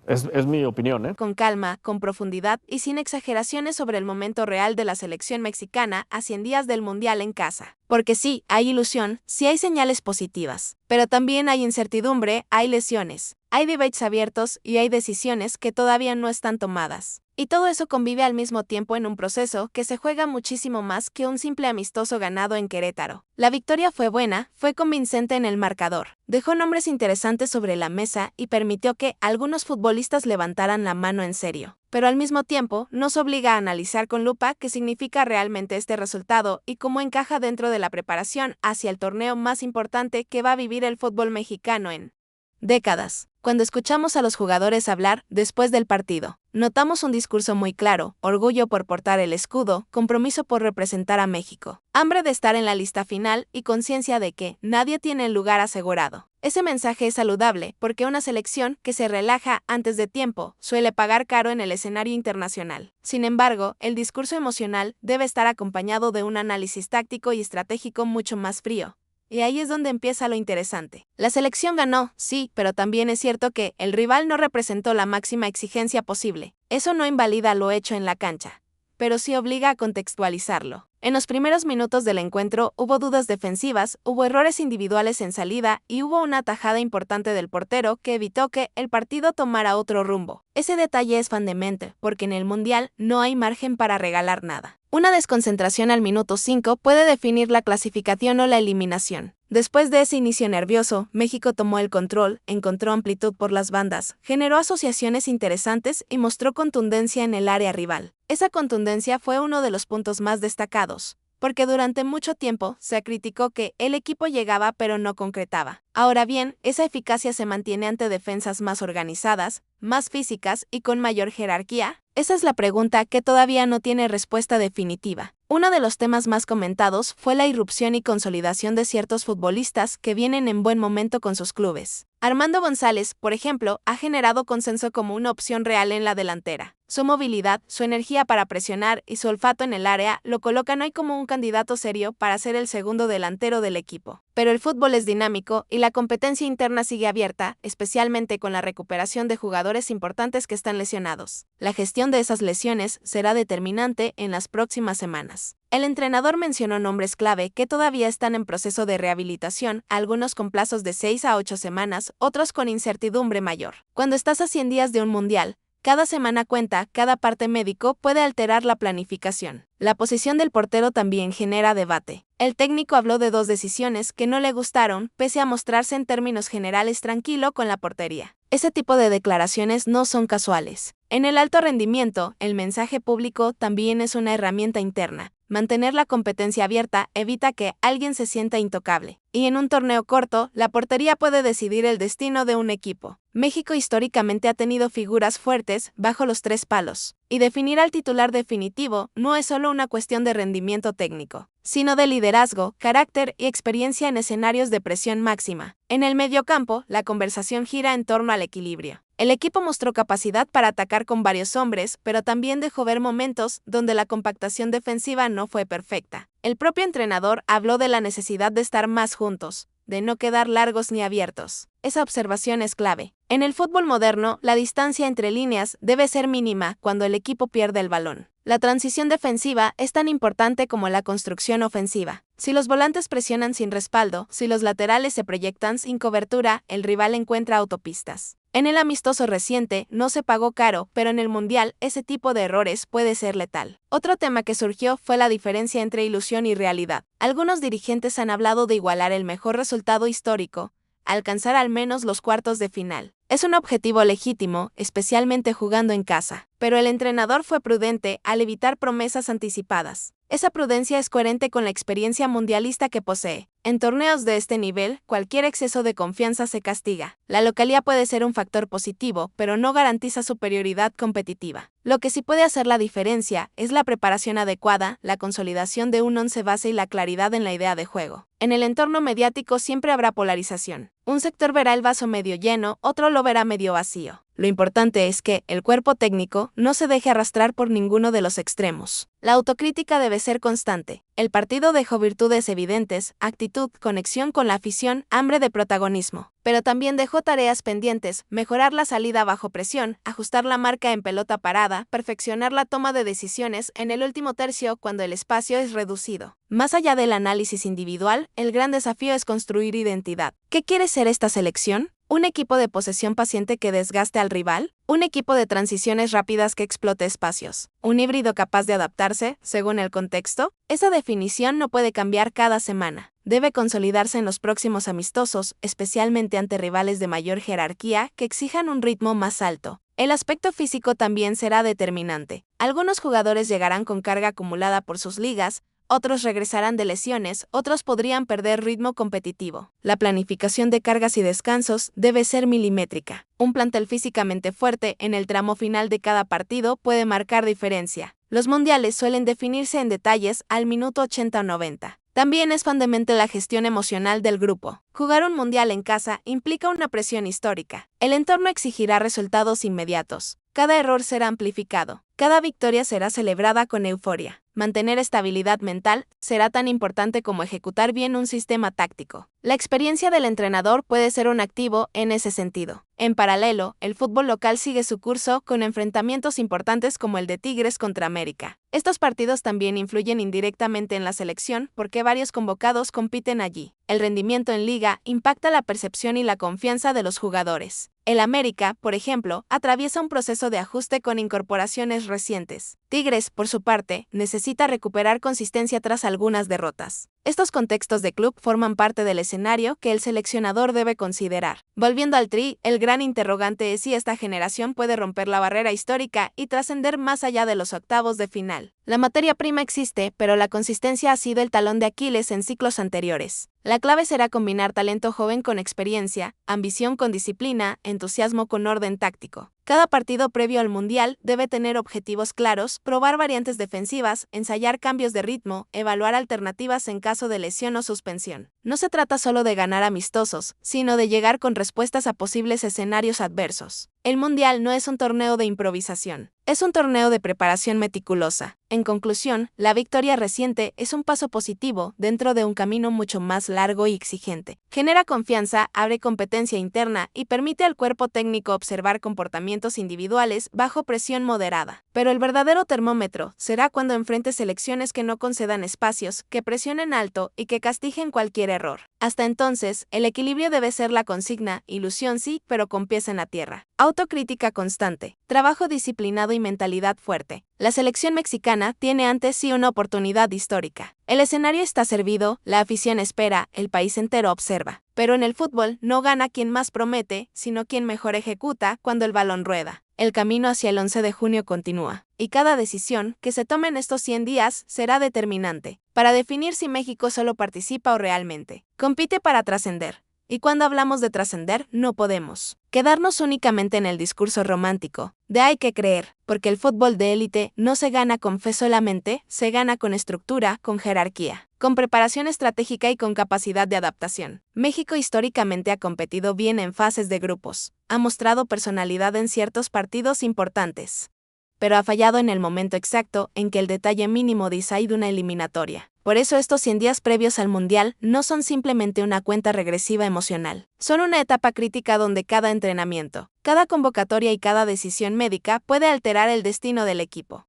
es mi opinión, ¿eh? Con calma, con profundidad y sin exageraciones sobre el momento real de la selección mexicana a 100 días del Mundial en casa. Porque sí, hay ilusión, sí hay señales positivas, pero también hay incertidumbre, hay lesiones, hay debates abiertos y hay decisiones que todavía no están tomadas. Y todo eso convive al mismo tiempo en un proceso que se juega muchísimo más que un simple amistoso ganado en Querétaro. La victoria fue buena, fue convincente en el marcador, dejó nombres interesantes sobre la mesa y permitió que algunos futbolistas levantaran la mano en serio. Pero al mismo tiempo, nos obliga a analizar con lupa qué significa realmente este resultado y cómo encaja dentro de la preparación hacia el torneo más importante que va a vivir el fútbol mexicano en décadas. Cuando escuchamos a los jugadores hablar después del partido, notamos un discurso muy claro: orgullo por portar el escudo, compromiso por representar a México, hambre de estar en la lista final y conciencia de que nadie tiene el lugar asegurado. Ese mensaje es saludable porque una selección que se relaja antes de tiempo suele pagar caro en el escenario internacional. Sin embargo, el discurso emocional debe estar acompañado de un análisis táctico y estratégico mucho más frío. Y ahí es donde empieza lo interesante. La selección ganó, sí, pero también es cierto que el rival no representó la máxima exigencia posible. Eso no invalida lo hecho en la cancha, pero sí obliga a contextualizarlo. En los primeros minutos del encuentro hubo dudas defensivas, hubo errores individuales en salida y hubo una atajada importante del portero que evitó que el partido tomara otro rumbo. Ese detalle es fundamental, porque en el Mundial no hay margen para regalar nada. Una desconcentración al minuto 5 puede definir la clasificación o la eliminación. Después de ese inicio nervioso, México tomó el control, encontró amplitud por las bandas, generó asociaciones interesantes y mostró contundencia en el área rival. Esa contundencia fue uno de los puntos más destacados, porque durante mucho tiempo se criticó que el equipo llegaba pero no concretaba. Ahora bien, esa eficacia se mantiene ante defensas más organizadas, más físicas y con mayor jerarquía. Esa es la pregunta que todavía no tiene respuesta definitiva. Uno de los temas más comentados fue la irrupción y consolidación de ciertos futbolistas que vienen en buen momento con sus clubes. Armando González, por ejemplo, ha generado consenso como una opción real en la delantera. Su movilidad, su energía para presionar y su olfato en el área lo colocan hoy como un candidato serio para ser el segundo delantero del equipo. Pero el fútbol es dinámico y la competencia interna sigue abierta, especialmente con la recuperación de jugadores importantes que están lesionados. La gestión de esas lesiones será determinante en las próximas semanas. El entrenador mencionó nombres clave que todavía están en proceso de rehabilitación, algunos con plazos de 6 a 8 semanas, otros con incertidumbre mayor. Cuando estás a 100 días de un mundial, cada semana cuenta, cada parte médico puede alterar la planificación. La posición del portero también genera debate. El técnico habló de 2 decisiones que no le gustaron, pese a mostrarse en términos generales tranquilo con la portería. Ese tipo de declaraciones no son casuales. En el alto rendimiento, el mensaje público también es una herramienta interna. Mantener la competencia abierta evita que alguien se sienta intocable. Y en un torneo corto, la portería puede decidir el destino de un equipo. México históricamente ha tenido figuras fuertes bajo los 3 palos. Y definir al titular definitivo no es solo una cuestión de rendimiento técnico, sino de liderazgo, carácter y experiencia en escenarios de presión máxima. En el mediocampo, la conversación gira en torno al equilibrio. El equipo mostró capacidad para atacar con varios hombres, pero también dejó ver momentos donde la compactación defensiva no fue perfecta. El propio entrenador habló de la necesidad de estar más juntos, de no quedar largos ni abiertos. Esa observación es clave. En el fútbol moderno, la distancia entre líneas debe ser mínima cuando el equipo pierde el balón. La transición defensiva es tan importante como la construcción ofensiva. Si los volantes presionan sin respaldo, si los laterales se proyectan sin cobertura, el rival encuentra autopistas. En el amistoso reciente no se pagó caro, pero en el Mundial ese tipo de errores puede ser letal. Otro tema que surgió fue la diferencia entre ilusión y realidad. Algunos dirigentes han hablado de igualar el mejor resultado histórico, alcanzar al menos los cuartos de final. Es un objetivo legítimo, especialmente jugando en casa, pero el entrenador fue prudente al evitar promesas anticipadas. Esa prudencia es coherente con la experiencia mundialista que posee. En torneos de este nivel, cualquier exceso de confianza se castiga. La localía puede ser un factor positivo, pero no garantiza superioridad competitiva. Lo que sí puede hacer la diferencia es la preparación adecuada, la consolidación de un once base y la claridad en la idea de juego. En el entorno mediático siempre habrá polarización. Un sector verá el vaso medio lleno, otro lo verá medio vacío. Lo importante es que el cuerpo técnico no se deje arrastrar por ninguno de los extremos. La autocrítica debe ser constante. El partido dejó virtudes evidentes, actitud, conexión con la afición, hambre de protagonismo. Pero también dejó tareas pendientes, mejorar la salida bajo presión, ajustar la marca en pelota parada, perfeccionar la toma de decisiones en el último tercio cuando el espacio es reducido. Más allá del análisis individual, el gran desafío es construir identidad. ¿Qué quiere ser esta selección? ¿Un equipo de posesión paciente que desgaste al rival? ¿Un equipo de transiciones rápidas que explote espacios? ¿Un híbrido capaz de adaptarse, según el contexto? Esa definición no puede cambiar cada semana. Debe consolidarse en los próximos amistosos, especialmente ante rivales de mayor jerarquía que exijan un ritmo más alto. El aspecto físico también será determinante. Algunos jugadores llegarán con carga acumulada por sus ligas, otros regresarán de lesiones, otros podrían perder ritmo competitivo. La planificación de cargas y descansos debe ser milimétrica. Un plantel físicamente fuerte en el tramo final de cada partido puede marcar diferencia. Los mundiales suelen definirse en detalles al minuto 80 o 90. También es fundamental la gestión emocional del grupo. Jugar un mundial en casa implica una presión histórica. El entorno exigirá resultados inmediatos. Cada error será amplificado. Cada victoria será celebrada con euforia. Mantener estabilidad mental será tan importante como ejecutar bien un sistema táctico. La experiencia del entrenador puede ser un activo en ese sentido. En paralelo, el fútbol local sigue su curso con enfrentamientos importantes como el de Tigres contra América. Estos partidos también influyen indirectamente en la selección porque varios convocados compiten allí. El rendimiento en liga impacta la percepción y la confianza de los jugadores. El América, por ejemplo, atraviesa un proceso de ajuste con incorporaciones recientes. Tigres, por su parte, necesita recuperar consistencia tras algunas derrotas. Estos contextos de club forman parte del escenario que el seleccionador debe considerar. Volviendo al Tri, el gran interrogante es si esta generación puede romper la barrera histórica y trascender más allá de los octavos de final. La materia prima existe, pero la consistencia ha sido el talón de Aquiles en ciclos anteriores. La clave será combinar talento joven con experiencia, ambición con disciplina, entusiasmo con orden táctico. Cada partido previo al Mundial debe tener objetivos claros, probar variantes defensivas, ensayar cambios de ritmo, evaluar alternativas en caso de lesión o suspensión. No se trata solo de ganar amistosos, sino de llegar con respuestas a posibles escenarios adversos. El Mundial no es un torneo de improvisación, es un torneo de preparación meticulosa. En conclusión, la victoria reciente es un paso positivo dentro de un camino mucho más largo y exigente. Genera confianza, abre competencia interna y permite al cuerpo técnico observar comportamientos individuales bajo presión moderada. Pero el verdadero termómetro será cuando enfrente selecciones que no concedan espacios, que presionen alto y que castiguen cualquier error. Hasta entonces, el equilibrio debe ser la consigna, ilusión sí, pero con pies en la tierra. Autocrítica constante, trabajo disciplinado y mentalidad fuerte. La selección mexicana tiene ante sí una oportunidad histórica. El escenario está servido, la afición espera, el país entero observa. Pero en el fútbol no gana quien más promete, sino quien mejor ejecuta cuando el balón rueda. El camino hacia el 11 de junio continúa, y cada decisión que se tome en estos 100 días será determinante para definir si México solo participa o realmente compite para trascender. Y cuando hablamos de trascender, no podemos quedarnos únicamente en el discurso romántico de hay que creer, porque el fútbol de élite no se gana con fe solamente, se gana con estructura, con jerarquía, con preparación estratégica y con capacidad de adaptación. México históricamente ha competido bien en fases de grupos, ha mostrado personalidad en ciertos partidos importantes, pero ha fallado en el momento exacto en que el detalle mínimo decide una eliminatoria. Por eso estos 100 días previos al Mundial no son simplemente una cuenta regresiva emocional. Son una etapa crítica donde cada entrenamiento, cada convocatoria y cada decisión médica puede alterar el destino del equipo.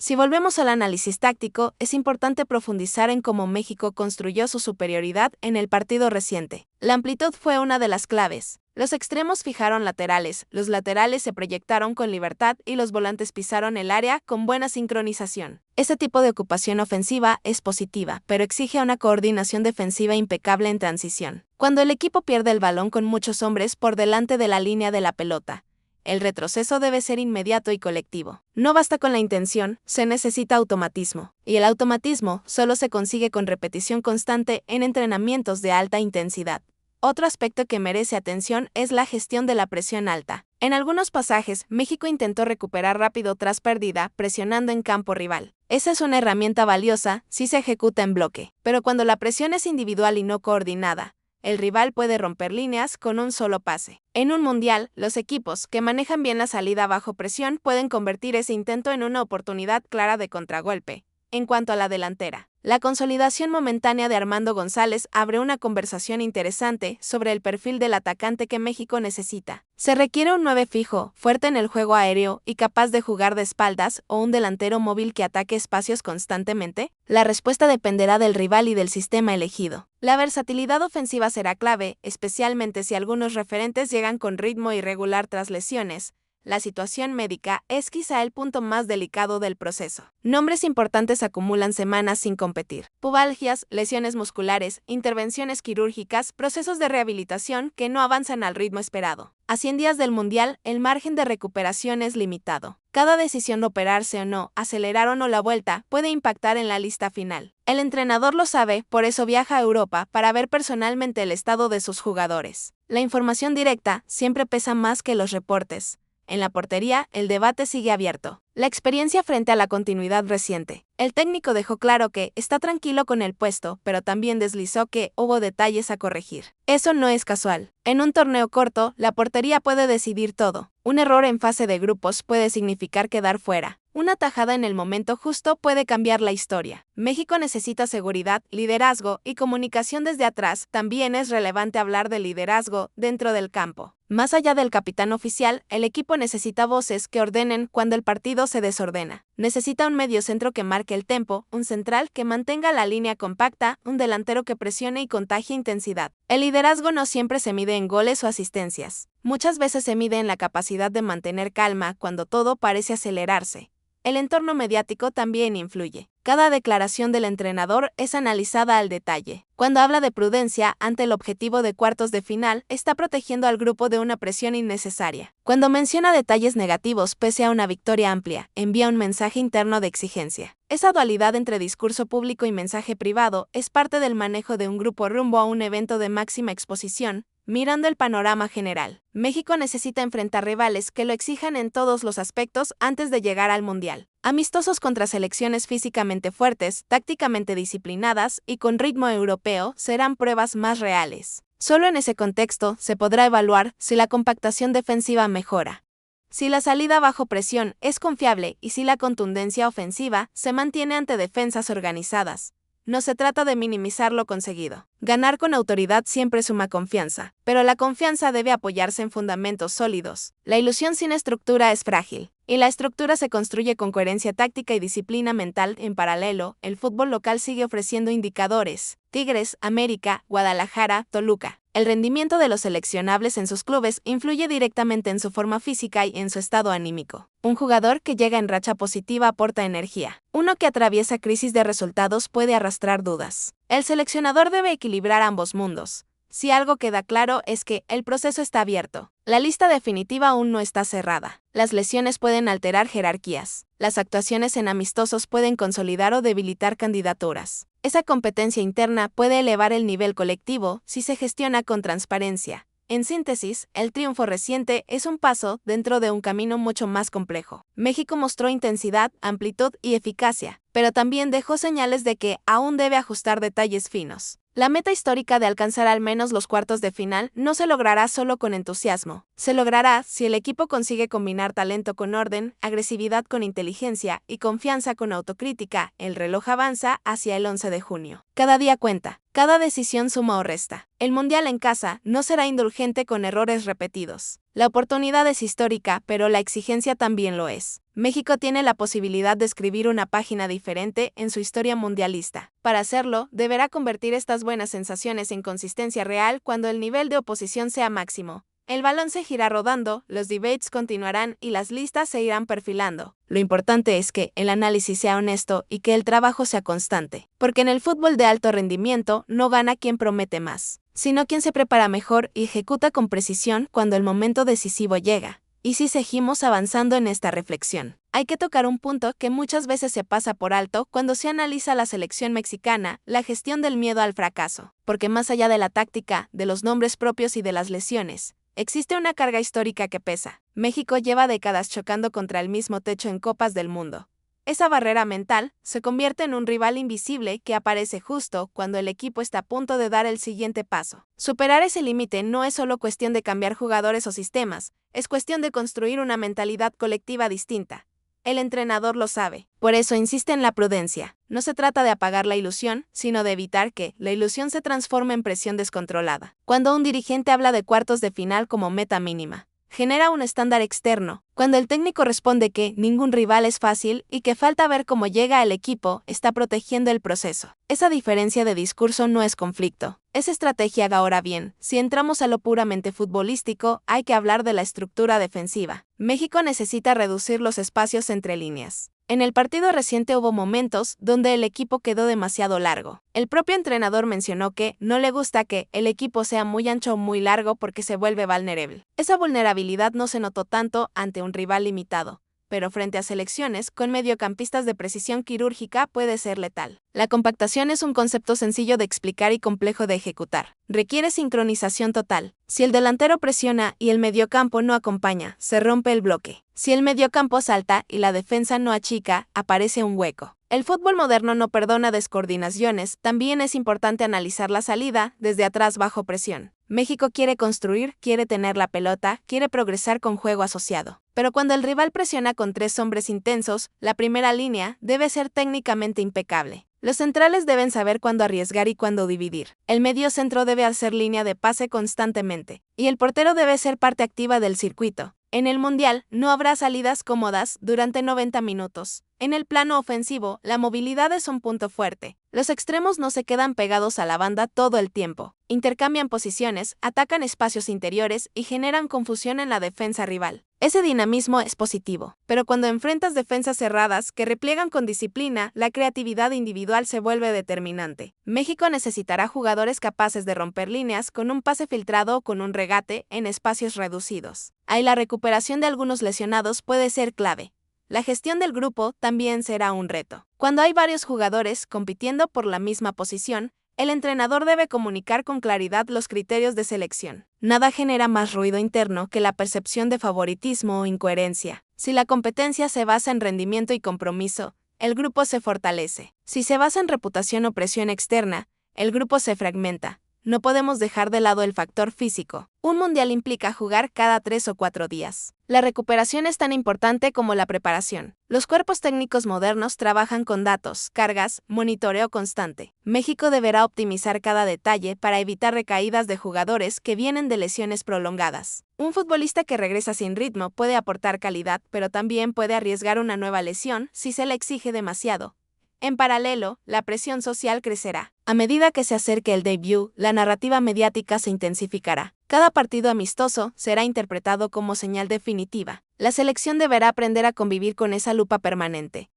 Si volvemos al análisis táctico, es importante profundizar en cómo México construyó su superioridad en el partido reciente. La amplitud fue una de las claves. Los extremos fijaron laterales, los laterales se proyectaron con libertad y los volantes pisaron el área con buena sincronización. Este tipo de ocupación ofensiva es positiva, pero exige una coordinación defensiva impecable en transición. Cuando el equipo pierde el balón con muchos hombres por delante de la línea de la pelota, el retroceso debe ser inmediato y colectivo. No basta con la intención, se necesita automatismo. Y el automatismo solo se consigue con repetición constante en entrenamientos de alta intensidad. Otro aspecto que merece atención es la gestión de la presión alta. En algunos pasajes, México intentó recuperar rápido tras pérdida, presionando en campo rival. Esa es una herramienta valiosa si se ejecuta en bloque. Pero cuando la presión es individual y no coordinada, el rival puede romper líneas con un solo pase. En un mundial, los equipos que manejan bien la salida bajo presión pueden convertir ese intento en una oportunidad clara de contragolpe. En cuanto a la delantera, la consolidación momentánea de Armando González abre una conversación interesante sobre el perfil del atacante que México necesita. ¿Se requiere un 9 fijo, fuerte en el juego aéreo y capaz de jugar de espaldas, o un delantero móvil que ataque espacios constantemente? La respuesta dependerá del rival y del sistema elegido. La versatilidad ofensiva será clave, especialmente si algunos referentes llegan con ritmo irregular tras lesiones. La situación médica es quizá el punto más delicado del proceso. Nombres importantes acumulan semanas sin competir. Pubalgias, lesiones musculares, intervenciones quirúrgicas, procesos de rehabilitación que no avanzan al ritmo esperado. A 100 días del Mundial, el margen de recuperación es limitado. Cada decisión de operarse o no, acelerar o no la vuelta, puede impactar en la lista final. El entrenador lo sabe, por eso viaja a Europa para ver personalmente el estado de sus jugadores. La información directa siempre pesa más que los reportes. En la portería, el debate sigue abierto. La experiencia frente a la continuidad reciente. El técnico dejó claro que está tranquilo con el puesto, pero también deslizó que hubo detalles a corregir. Eso no es casual. En un torneo corto, la portería puede decidir todo. Un error en fase de grupos puede significar quedar fuera. Una tajada en el momento justo puede cambiar la historia. México necesita seguridad, liderazgo y comunicación desde atrás. También es relevante hablar de liderazgo dentro del campo. Más allá del capitán oficial, el equipo necesita voces que ordenen cuando el partido se desordena. Necesita un mediocentro que marque el tempo, un central que mantenga la línea compacta, un delantero que presione y contagie intensidad. El liderazgo no siempre se mide en goles o asistencias. Muchas veces se mide en la capacidad de mantener calma cuando todo parece acelerarse. El entorno mediático también influye. Cada declaración del entrenador es analizada al detalle. Cuando habla de prudencia ante el objetivo de cuartos de final, está protegiendo al grupo de una presión innecesaria. Cuando menciona detalles negativos pese a una victoria amplia, envía un mensaje interno de exigencia. Esa dualidad entre discurso público y mensaje privado es parte del manejo de un grupo rumbo a un evento de máxima exposición. Mirando el panorama general, México necesita enfrentar rivales que lo exijan en todos los aspectos antes de llegar al Mundial. Amistosos contra selecciones físicamente fuertes, tácticamente disciplinadas y con ritmo europeo serán pruebas más reales. Solo en ese contexto se podrá evaluar si la compactación defensiva mejora, si la salida bajo presión es confiable y si la contundencia ofensiva se mantiene ante defensas organizadas. No se trata de minimizar lo conseguido. Ganar con autoridad siempre suma confianza, pero la confianza debe apoyarse en fundamentos sólidos. La ilusión sin estructura es frágil, y la estructura se construye con coherencia táctica y disciplina mental. En paralelo, el fútbol local sigue ofreciendo indicadores. Tigres, América, Guadalajara, Toluca. El rendimiento de los seleccionables en sus clubes influye directamente en su forma física y en su estado anímico. Un jugador que llega en racha positiva aporta energía. Uno que atraviesa crisis de resultados puede arrastrar dudas. El seleccionador debe equilibrar ambos mundos. Si algo queda claro es que el proceso está abierto. La lista definitiva aún no está cerrada. Las lesiones pueden alterar jerarquías. Las actuaciones en amistosos pueden consolidar o debilitar candidaturas. Esa competencia interna puede elevar el nivel colectivo si se gestiona con transparencia. En síntesis, el triunfo reciente es un paso dentro de un camino mucho más complejo. México mostró intensidad, amplitud y eficacia, pero también dejó señales de que aún debe ajustar detalles finos. La meta histórica de alcanzar al menos los cuartos de final no se logrará solo con entusiasmo. Se logrará si el equipo consigue combinar talento con orden, agresividad con inteligencia y confianza con autocrítica. El reloj avanza hacia el 11 de junio. Cada día cuenta. Cada decisión suma o resta. El Mundial en casa no será indulgente con errores repetidos. La oportunidad es histórica, pero la exigencia también lo es. México tiene la posibilidad de escribir una página diferente en su historia mundialista. Para hacerlo, deberá convertir estas buenas sensaciones en consistencia real cuando el nivel de oposición sea máximo. El balón se girá rodando, los debates continuarán y las listas se irán perfilando. Lo importante es que el análisis sea honesto y que el trabajo sea constante. Porque en el fútbol de alto rendimiento no gana quien promete más, sino quien se prepara mejor y ejecuta con precisión cuando el momento decisivo llega. Y si seguimos avanzando en esta reflexión, hay que tocar un punto que muchas veces se pasa por alto cuando se analiza la selección mexicana, la gestión del miedo al fracaso. Porque más allá de la táctica, de los nombres propios y de las lesiones, existe una carga histórica que pesa. México lleva décadas chocando contra el mismo techo en Copas del Mundo. Esa barrera mental se convierte en un rival invisible que aparece justo cuando el equipo está a punto de dar el siguiente paso. Superar ese límite no es solo cuestión de cambiar jugadores o sistemas, es cuestión de construir una mentalidad colectiva distinta. El entrenador lo sabe. Por eso insiste en la prudencia. No se trata de apagar la ilusión, sino de evitar que la ilusión se transforme en presión descontrolada. Cuando un dirigente habla de cuartos de final como meta mínima, genera un estándar externo. Cuando el técnico responde que ningún rival es fácil y que falta ver cómo llega el equipo, está protegiendo el proceso. Esa diferencia de discurso no es conflicto, es estrategia. Ahora bien, si entramos a lo puramente futbolístico, hay que hablar de la estructura defensiva. México necesita reducir los espacios entre líneas. En el partido reciente hubo momentos donde el equipo quedó demasiado largo. El propio entrenador mencionó que no le gusta que el equipo sea muy ancho o muy largo porque se vuelve vulnerable. Esa vulnerabilidad no se notó tanto ante un rival limitado, pero frente a selecciones con mediocampistas de precisión quirúrgica puede ser letal. La compactación es un concepto sencillo de explicar y complejo de ejecutar. Requiere sincronización total. Si el delantero presiona y el mediocampo no acompaña, se rompe el bloque. Si el mediocampo salta y la defensa no achica, aparece un hueco. El fútbol moderno no perdona descoordinaciones, también es importante analizar la salida desde atrás bajo presión. México quiere construir, quiere tener la pelota, quiere progresar con juego asociado. Pero cuando el rival presiona con 3 hombres intensos, la primera línea debe ser técnicamente impecable. Los centrales deben saber cuándo arriesgar y cuándo dividir. El medio centro debe hacer línea de pase constantemente. Y el portero debe ser parte activa del circuito. En el Mundial, no habrá salidas cómodas durante 90 minutos. En el plano ofensivo, la movilidad es un punto fuerte. Los extremos no se quedan pegados a la banda todo el tiempo. Intercambian posiciones, atacan espacios interiores y generan confusión en la defensa rival. Ese dinamismo es positivo, pero cuando enfrentas defensas cerradas que repliegan con disciplina, la creatividad individual se vuelve determinante. México necesitará jugadores capaces de romper líneas con un pase filtrado o con un regate en espacios reducidos. Ahí la recuperación de algunos lesionados puede ser clave. La gestión del grupo también será un reto. Cuando hay varios jugadores compitiendo por la misma posición, el entrenador debe comunicar con claridad los criterios de selección. Nada genera más ruido interno que la percepción de favoritismo o incoherencia. Si la competencia se basa en rendimiento y compromiso, el grupo se fortalece. Si se basa en reputación o presión externa, el grupo se fragmenta. No podemos dejar de lado el factor físico. Un mundial implica jugar cada 3 o 4 días. La recuperación es tan importante como la preparación. Los cuerpos técnicos modernos trabajan con datos, cargas, monitoreo constante. México deberá optimizar cada detalle para evitar recaídas de jugadores que vienen de lesiones prolongadas. Un futbolista que regresa sin ritmo puede aportar calidad, pero también puede arriesgar una nueva lesión si se le exige demasiado. En paralelo, la presión social crecerá. A medida que se acerque el debut, la narrativa mediática se intensificará. Cada partido amistoso será interpretado como señal definitiva. La selección deberá aprender a convivir con esa lupa permanente.